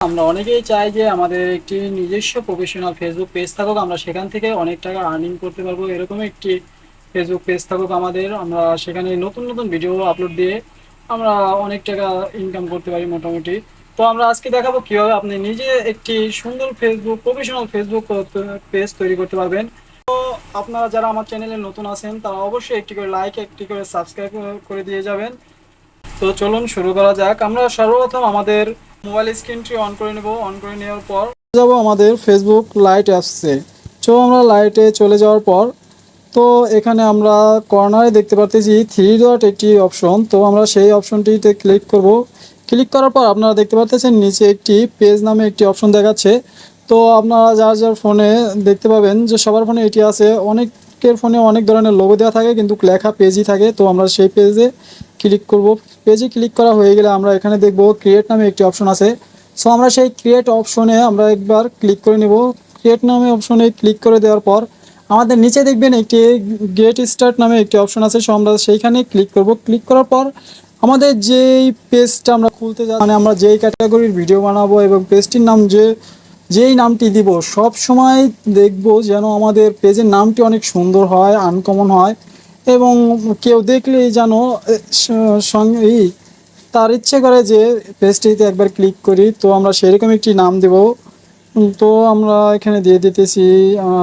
আমরা অনেকেই চাই যে আমাদের একটি নিজস্ব প্রফেশনাল ফেসবুক পেজ থাকুক, আমরা সেখান থেকে অনেক টাকা আর্নিং করতে পারবো। এরকম একটি ফেসবুক পেজ থাকুক আমাদের, আমরা সেখানে নতুন নতুন ভিডিও আপলোড দিয়ে আমরা অনেক টাকা ইনকাম করতে পারি মোটামুটি। তো আমরা আজকে দেখাবো কিভাবে আপনি নিজে একটি সুন্দর ফেসবুক প্রফেশনাল ফেসবুক পেজ তৈরি করতে পারবেন। তো আপনারা যারা আমার চ্যানেলে নতুন আছেন তারা অবশ্যই একটি করে লাইক, একটি করে সাবস্ক্রাইব করে দিয়ে যাবেন। তো চলুন শুরু করা যাক। আমরা সর্বপ্রথম আমাদের মোবাইল স্ক্রিনটি অন করে নেব। অন করে নেওয়ার পর যাব আমাদের ফেসবুক লাইট অ্যাপসে। তো আমরা লাইটে চলে যাওয়ার পর তো এখানে আমরা কর্নারে দেখতে পাচ্ছি থ্রি ডট একটি অপশন। তো আমরা সেই অপশনটিতে ক্লিক করব। ক্লিক করার পর আপনারা দেখতে পাচ্ছেন নিচে একটি পেজ নামে একটি অপশন দেখাচ্ছে। তো আপনারা যার যার ফোনে দেখতে পাবেন যে সবার ফোনে এটি আছে। অনেকের ফোনে অনেক ধরনের লোগো দেওয়া থাকে কিন্তু লেখা পেজই থাকে। তো আমরা সেই পেজে ক্লিক করব। পেজে ক্লিক করা হয়ে গেলে আমরা এখানে দেখব ক্রিয়েট নামে একটি অপশন আছে। সো আমরা সেই ক্রিয়েট অপশনে আমরা একবার ক্লিক করে নেব। ক্রিয়েট নামে অপশনে ক্লিক করে দেওয়ার পর আমাদের নিচে দেখবেন একটি গেট স্টার্ট নামে একটি অপশন আছে। সো আমরা সেইখানে ক্লিক করব। ক্লিক করার পর আমাদের যেই পেজটা আমরা খুলতে যাই, মানে আমরা যেই ক্যাটাগরির ভিডিও বানাবো এবং পেজটির নাম যেই নামটি দিব, সব সময় দেখব যেন আমাদের পেজের নামটি অনেক সুন্দর হয়, আনকমন হয় এবং কেউ দেখলেই যেন সঙ্গে তার ইচ্ছে করে যে পেজটিতে একবার ক্লিক করি। তো আমরা সেরকম একটি নাম দেব। তো আমরা এখানে দিয়ে দিতেছি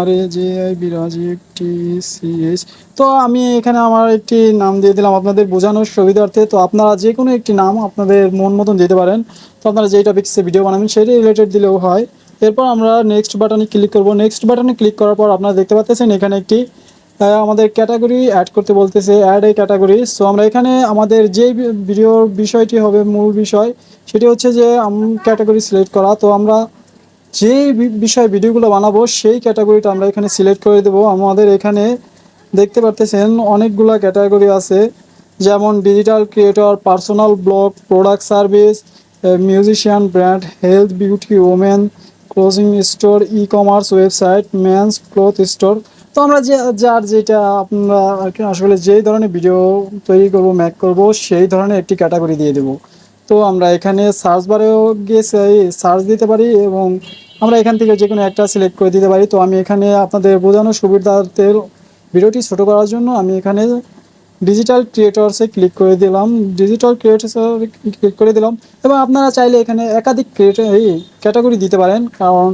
RAJIBIRAJITCH। তো আমি এখানে আমার একটি নাম দিয়ে দিলাম আপনাদের বোঝানোর সুবিধার্থে। তো আপনারা যে কোনো একটি নাম আপনাদের মন মতন দিতে পারেন। তো আপনারা যেই টপিক্সে ভিডিও বানাবেন সেটাই রিলেটেড দিলেও হয়। এরপর আমরা নেক্সট বাটনে ক্লিক করব। নেক্সট বাটনে ক্লিক করার পর আপনারা দেখতে পাচ্ছেন এখানে একটি আমাদের ক্যাটাগরি অ্যাড করতে বলতেছে, অ্যাড এ ক্যাটাগরি। সো আমরা এখানে আমাদের যেই ভিডিওর বিষয়টি হবে, মূল বিষয় সেটি হচ্ছে যে ক্যাটাগরি সিলেক্ট করা। তো আমরা যেই বিষয় ভিডিওগুলো বানাবো সেই ক্যাটাগরিটা আমরা এখানে সিলেক্ট করে দেবো। আমাদের এখানে দেখতে পারতেছেন অনেকগুলো ক্যাটাগরি আছে, যেমন digital creator, personal blog, product service, musician, brand, health, beauty, women, clothing store, e commerce, website, men's cloth store. তো আমরা যার যেটা আমরা আসলে যেই ধরনের ভিডিও তৈরি করব, মেক করব, সেই ধরনের একটি ক্যাটাগরি দিয়ে দেবো। তো আমরা এখানে সার্চ বারেও গিয়ে সার্চ দিতে পারি এবং আমরা এখান থেকে যে কোনো একটা সিলেক্ট করে দিতে পারি। তো আমি এখানে আপনাদের বোঝানোর সুবিধার্থে ভিডিওটি ছোটো করার জন্য আমি এখানে ডিজিটাল ক্রিয়েটরসে ক্লিক করে দিলাম। ডিজিটাল ক্রিয়েটরসে ক্লিক করে দিলাম এবং আপনারা চাইলে এখানে একাধিক ক্যাটাগরি দিতে পারেন, কারণ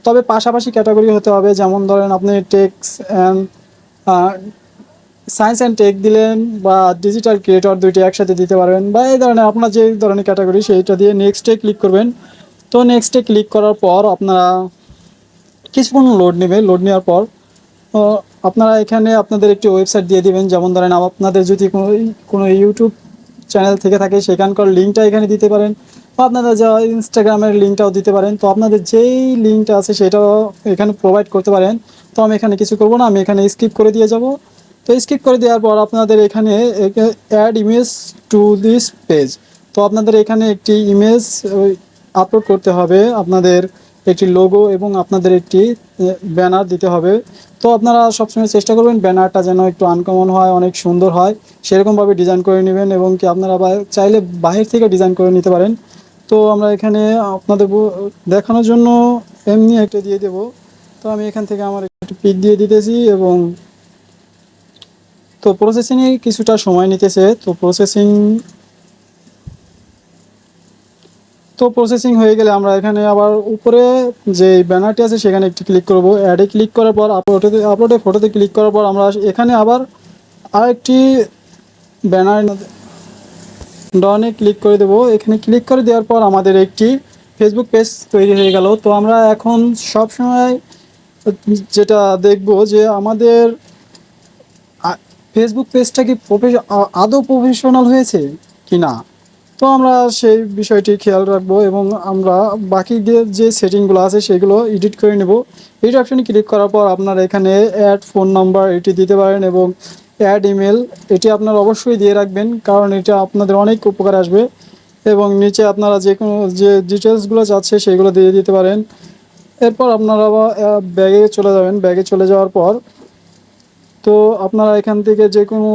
তবে পাশাপাশি ক্যাটাগরি হতে হবে। যেমন ধরেন আপনি tech and science and tech দিলেন বা ডিজিটাল ক্রিয়েটর, দুইটি একসাথে দিতে পারবেন বা এই ধরনের আপনার যে ধরনের ক্যাটাগরি সেইটা দিয়ে নেক্সটে ক্লিক করবেন। তো নেক্সটে ক্লিক করার পর আপনারা কিছুক্ষণ লোড নেবে। লোড নেওয়ার পর আপনারা এখানে আপনাদের একটি ওয়েবসাইট দিয়ে দিবেন। যেমন ধরেন আপনাদের যদি কোনো ইউটিউব চ্যানেল থেকে থাকে সেখানকার লিঙ্কটা এখানে দিতে পারেন বা আপনাদের যা ইনস্টাগ্রামের লিঙ্কটাও দিতে পারেন। তো আপনাদের যেই লিঙ্কটা আছে সেটাও এখানে প্রোভাইড করতে পারেন। তো আমি এখানে কিছু করব না, আমি এখানে স্কিপ করে দিয়ে যাব। তো স্কিপ করে দেওয়ার পর আপনাদের এখানে add image to this page. তো আপনাদের এখানে একটি ইমেজ আপলোড করতে হবে, আপনাদের একটি লোগো এবং আপনাদের একটি ব্যানার দিতে হবে। তো আপনারা সবসময় চেষ্টা করবেন ব্যানারটা যেন একটু আনকমন হয়, অনেক সুন্দর হয়, সেরকমভাবে ডিজাইন করে নেবেন এবং কি আপনারা চাইলে বাহির থেকে ডিজাইন করে নিতে পারেন। তো আমরা এখানে আপনাদের দেখানোর জন্য এমনি একটা দিয়ে দেব। তো আমি এখান থেকে আমার একটু পিক দিয়ে দিতেছি এবং তো প্রসেসিংয়ে কিছুটা সময় নিতেছে। তো প্রসেসিং হয়ে গেলে আমরা এখানে আবার উপরে যে ব্যানারটি আছে সেখানে একটি ক্লিক করব। অ্যাডে ক্লিক করার পর আপলোডে ফটোতে ক্লিক করার পর আমরা এখানে আবার আরেকটি ব্যানার ডনে ক্লিক করে দেব। এখানে ক্লিক করে দেওয়ার পর আমাদের একটি ফেসবুক পেজ তৈরি হয়ে গেল। তো আমরা এখন সব সময় যেটা দেখব যে আমাদের ফেসবুক পেজটা কি আদৌ প্রফেশনাল হয়েছে কি না। তো আমরা সেই বিষয়টি খেয়াল রাখবো এবং আমরা বাকি যে সেটিংগুলো আছে সেগুলো এডিট করে নেব। এডিট অপশানে ক্লিক করার পর আপনারা এখানে অ্যাড ফোন নাম্বার এটি দিতে পারেন এবং অ্যাড ইমেল এটি আপনারা অবশ্যই দিয়ে রাখবেন, কারণ এটা আপনাদের অনেক উপকার আসবে। এবং নিচে আপনারা যে কোনো যে ডিটেলসগুলো চাচ্ছে সেগুলো দিয়ে দিতে পারেন। এরপর আপনারা আবার ব্যাগে চলে যাবেন। ব্যাগে চলে যাওয়ার পর তো আপনারা এখান থেকে যে কোনো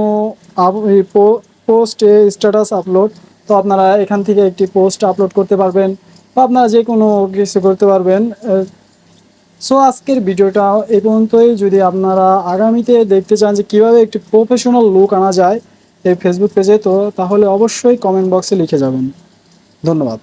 পোস্ট স্ট্যাটাস আপলোড, তো আপনারা এখান থেকে একটি পোস্ট আপলোড করতে পারবেন আপনারা যে কোনো কিছু করতে পারবেন। সো আজকের ভিডিওটা এই পর্যন্তই। যদি আপনারা আগামীতে দেখতে চান যে কীভাবে একটি প্রফেশনাল লুক আনা যায় এই ফেসবুক পেজে, তো তাহলে অবশ্যই কমেন্ট বক্সে লিখে যাবেন। ধন্যবাদ।